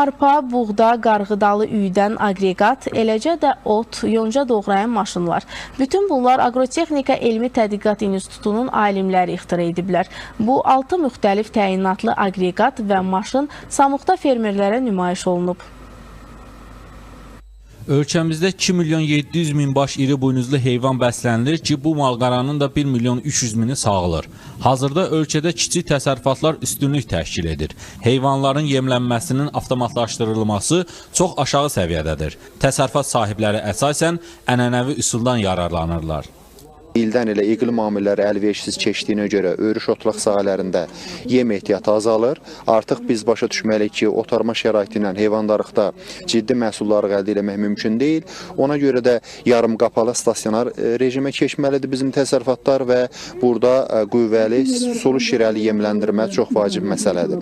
Arpa, buğda, qarğıdalı üydən aqreqat, eləcə də ot, yonca doğrayan maşınlar. Bütün bunlar Aqrotexnika Elmi Tədqiqat İnstitutunun alimləri ixtira ediblər. Bu 6 müxtəlif təyinatlı aqreqat və maşın Samuqda fermerlərə nümayiş olunub. Ölkəmizdə 2.700.000 baş iri buynuzlu heyvan bəslənilir ki, bu malqaranın da 1.300.000-i sağılır. Hazırda ölkədə kiçik təsərrüfatlar üstünlük təşkil edir. Heyvanların yemlənməsinin avtomatlaşdırılması çox aşağı səviyyədədir. Təsərrüfat sahibləri əsasən ənənəvi üsuldan yararlanırlar. İldən elə iqlim amilləri əlverişsiz keçdiyinə görə örüş otlaq sahələrində yem ehtiyatı azalır. Artıq biz başa düşməliyik ki, otarma şəraiti ilə heyvandarlıqda ciddi məhsullarını əldə etmək mümkün deyil. Ona görə də yarım qapalı stasionar rejimə keçməlidir bizim təsərrüfatlar və burada qüvvəli sulu şirəli yemləndirmə çox vacib məsələdir.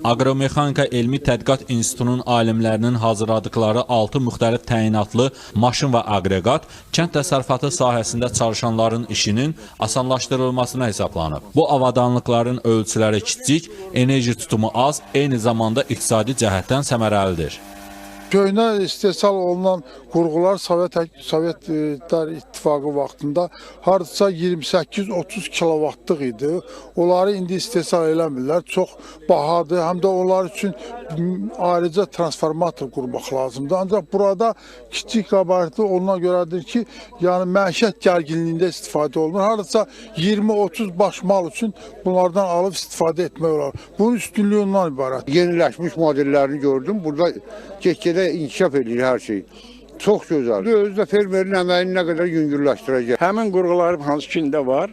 Aqromexanika Elmi Tədqiqat İnstitutunun alimlərinin hazırladıkları 6 müxtəlif təyinatlı maşın və aqreqat kənd təsərrüfatı sahəsində çalışanların işinin asanlaşdırılmasına hesablanıb. Bu avadanlıqların ölçüləri kiçik, enerji tutumu az, eyni zamanda iqtisadi cəhətdən səmərəlidir. Köhnə istehsal olunan qurğular Sovetlər İttifaqı vaxtında hardasa 28-30 kilovatlıq idi. Onları indi istehsal eləmirlər. Çox bahadır. Həm də onlar üçün ayrıca transformator qurmaq lazımdır. Ancaq burada kiçik qabaritli ona görədir ki, yəni məişət gərginliyində istifadə olunur. Hardasa 20-30 baş mal üçün bunlardan alıb istifadə etmək olar. Bunun üstünlüyü ondan ibarət. Yeniləşmiş modellərini gördüm. Burada get-gedə inkişaf edir hər şey. Çox gözəl. Özü də fermerin əməyini nə qədər yüngülləşdirəcək. Həmin qurğular hansı ki indi var,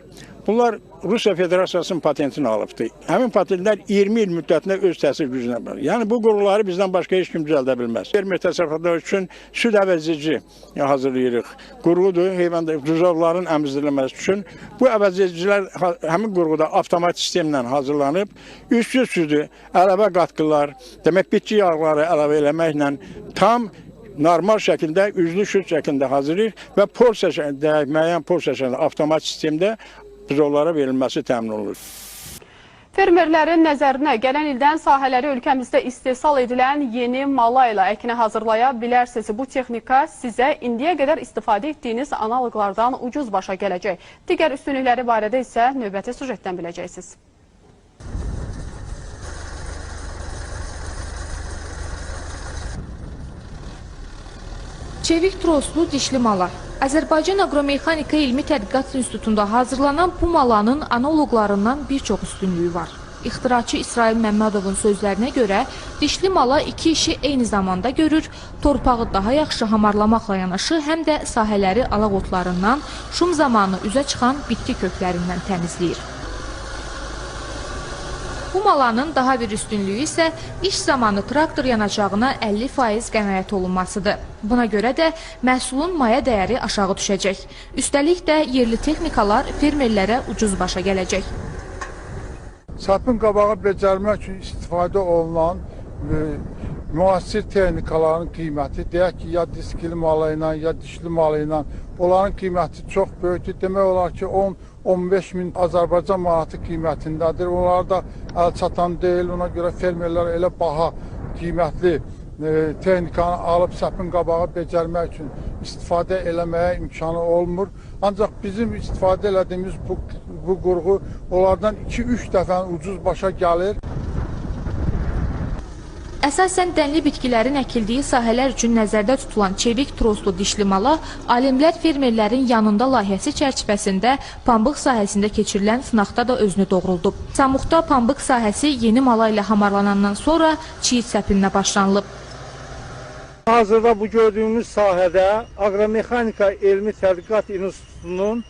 bunlar Rusiya Federasiyasının patentini alıbdır. Həmin patentlər 20 il müddətində öz təsir gücünə var. Yəni bu qurğuları bizdən başqa heç kim düzəldə bilməz. Fermer təsərrüfatları üçün süd əvəzici hazırlayırıq. Qurğudur, heyvan rüzovların əmizdirilməsi üçün. Bu əvəzicilər həmin qurğuda avtomat sistemlə hazırlanıb, üstsüz südü, əlavə qatqılar, demək bitki yağları əlavə eləməklə tam normal şəkildə, üzlü süd şəklində hazırlayır və müəyyən porsiya şəklində avtomat sistemdə buzovlara verilməsi təmin olunur. Fermerlərin nəzərinə gələn ildən sahələri ölkəmizdə istehsal edilən yeni mala ilə əkinə hazırlaya bilərsiniz. Bu texnika sizə indiyə qədər istifadə etdiyiniz analoqlardan ucuz başa gələcək. Digər üstünlükləri barədə isə növbəti sujetdən biləcəksiniz. Çevik troslu dişli mala. Azərbaycan Aqromexanika Elmi Tədqiqat İnstitutunda hazırlanan bu malanın analoqlarından bir çox üstünlüyü var. İxtiraçı İsrail Məmmədovun sözlərinə görə dişli mala iki işi eyni zamanda görür, torpağı daha yaxşı hamarlamaqla yanaşı, həm də sahələri alaq otlarından, şum zamanı üzə çıxan bitki köklərindən təmizləyir. Bu malanın daha bir üstünlüyü isə iş zamanı traktor yanacağına 50% qənaət olunmasıdır. Buna görə də məhsulun maya dəyəri aşağı düşəcək. Üstəlik də yerli texnikalar fermerlərə ucuz başa gələcək. Səpin qabağı becərmək üçün istifadə olunan müasir texnikaların qiyməti, deyək ki, ya diskili malı ilə, ya dişli malı ilə, onların qiyməti çox böyükdür. Demək olar ki, 10-15 min Azərbaycan manatı qiymətindədir. Onlar da əl çatan deyil, ona görə fermerlər elə baha qiymətli texnikanı alıb səpin qabağı becərmək üçün istifadə eləməyə imkanı olmur. Ancaq bizim istifadə elədiyimiz bu qurğu onlardan 2-3 dəfə ucuz başa gəlir. Əsasən dənli bitkilərin əkildiyi sahələr üçün nəzərdə tutulan çevik troslu dişli mala alimlər fermerlərin yanında layihəsi çərçivəsində pambıq sahəsində keçirilən sınaqda da özünü doğruldub. Samuqda pambıq sahəsi yeni mala ilə hamarlanandan sonra çiyid səpinə başlanılıb. Hazırda bu gördüyümüz sahədə Aqromexanika Elmi Tədqiqat İnstitutunun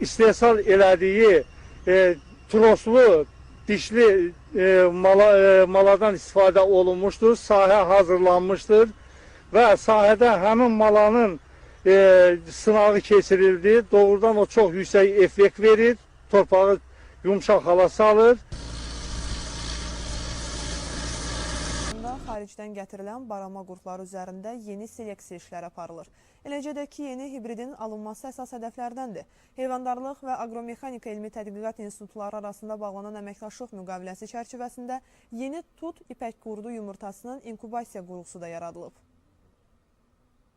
istehsal elədiyi troslu dişli maladan istifadə olunmuşdur, sahə hazırlanmışdır və sahədə həmin malanın sınağı keçirildi. Doğrudan o çox yüksək effekt verir, torpağı yumşaq hala salır. Xaricdən gətirilən barama qurtları üzərində yeni seleksiya işləri aparılır. Eləcə də ki, yeni hibridin alınması əsas hədəflərdəndir. Heyvandarlıq və Aqromexanika Elmi Tədqiqat İnstitutları arasında bağlanan əməkdaşlıq müqaviləsi çərçivəsində yeni tut ipək qurdu yumurtasının inkubasiya qurğusu da yaradılıb.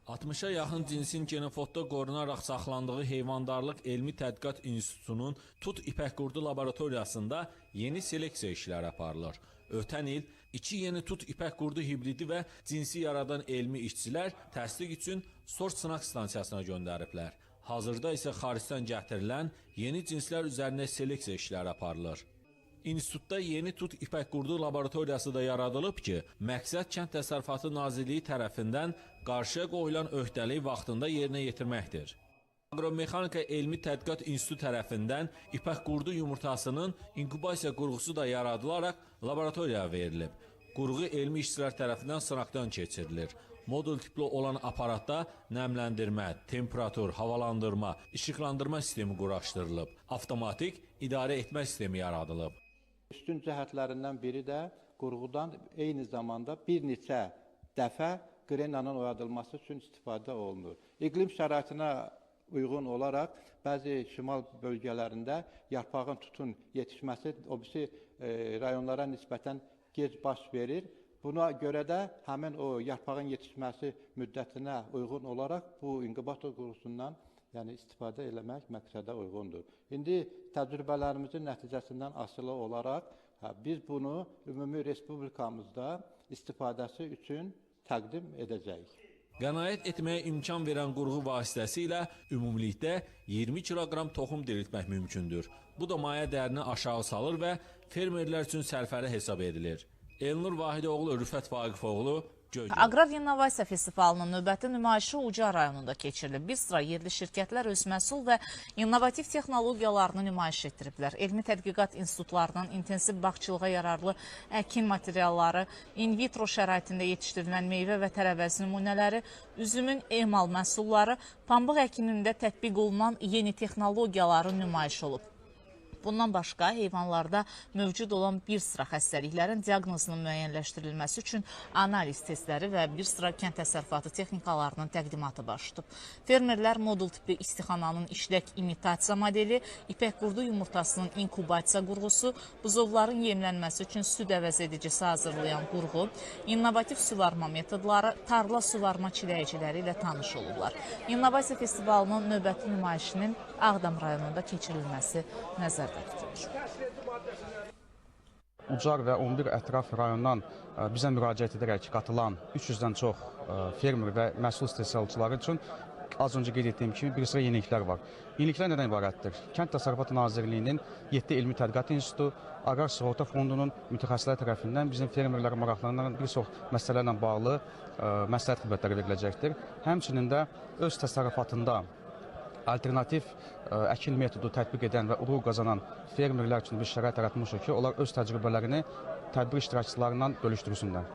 60-a yaxın cinsin genofondda qorunaraq saxlandığı Heyvandarlıq Elmi Tədqiqat İnstitutunun tut ipək qurdu laboratoriyasında yeni seleksiya işləri aparılır. Ötən il 2 yeni tut ipək qurdu hibridi və cinsi yaradan elmi işçilər təsdiq üçün sort sınaq stansiyasına göndəriblər. Hazırda isə xaricdən gətirilən yeni cinslər üzərində seleksiya işləri aparılır. İnstitutda yeni tut ipək qurdu laboratoriyası da yaradılıb ki, məqsəd Kənd Təsərrüfatı Nazirliyi tərəfindən qarşıya qoyulan öhdəliyi vaxtında yerinə yetirməkdir. Agromexanika Elmi Tədqiqat İnstitutu tərəfindən ipək qurdu yumurtasının inkubasiya qurğusu da yaradılaraq laboratoriyaya verilib. Qurğu elmi işçilər tərəfindən sınaqdan keçirilir. Modul tipli olan aparatda nəmləndirmə, temperatur, havalandırma, işıqlandırma sistemi quraşdırılıb. Avtomatik idarə etmə sistemi yaradılıb. Üstün cəhətlərindən biri də qurğudan eyni zamanda bir neçə dəfə qrenanın oyadılması üçün istifadə olunur. İqlim şəraitinə uyğun olaraq bəzi şimal bölgələrində yarpağın tutun yetişməsi o birisi rayonlara nisbətən gec baş verir. Buna görə də həmin o yarpağın yetişməsi müddətinə uyğun olaraq bu inkubator qurğusundan istifadə eləmək məqsədə uyğundur. İndi təcrübələrimizin nəticəsindən asılı olaraq biz bunu ümumi respublikamızda istifadəsi üçün təqdim edəcəyik. Qənaət etməyə imkan verən qurğu vasitəsilə ümumilikdə 20 kiloqram toxum diriltmək mümkündür. Bu da maya dəyərini aşağı salır və fermerlər üçün sərfəli hesab edilir. Elnur Vahidoğlu, Rüfət Vaqifoğlu, Göygöl. Aqrar İnnovasiya Festivalının növbəti nümayişi Ucar rayonunda keçirilib. Bir sıra yerli şirkətlər öz məhsul və innovativ texnologiyalarını nümayiş etdiriblər. Elmi Tədqiqat İnstitutlarının intensiv bağçılığa yararlı əkin materialları, in vitro şəraitində yetişdirilən meyvə və tərəvəz nümunələri, üzümün emal məhsulları, pambıq əkinində tətbiq olunan yeni texnologiyaları nümayiş olub. Bundan başqa, heyvanlarda mövcud olan bir sıra xəstəliklərin diaqnozunun müəyyənləşdirilməsi üçün analiz testləri və bir sıra kənd təsərrüfatı texnikalarının təqdimatı baş tutub. Fermerlər modul tipli istixananın işlək imitasiya modeli, ipək qurdu yumurtasının inkubasiya qurğusu, buzovların yemlənməsi üçün süd əvəz edicisi hazırlayan qurğu, innovativ suvarma metodları, tarla suvarma çiləyiciləri ilə tanış olublar. İnnovasiya Festivalının növbəti nümayişinin Ağdam rayonunda keçirilməsi nəzərdə tutulur. Ucar və 11 ətraf rayondan bizə müraciət edərək qatılan 300-dən çox fermer və məhsul istehsalçıları üçün az öncə qeyd etdiyim kimi bir sıra yeniliklər var. Yeniliklər nədən ibarətdir? Kənd Təsərrüfatı Nazirliyinin 7 Elmi Tədqiqat İnstitutu, Aqrar Sığorta Fondunun mütəxəssislər tərəfindən bizim fermerlərə maraqlanan bir çox məsələlərlə bağlı məsləhət xidmətləri veriləcəkdir. Həmçinin də öz təsərrüfatında alternativ əkin metodu tətbiq edən və uğur qazanan fermerlər üçün bir şərait yaratmışıq ki, onlar öz təcrübələrini tədbir iştirakçılarından bölüşdürsünlər.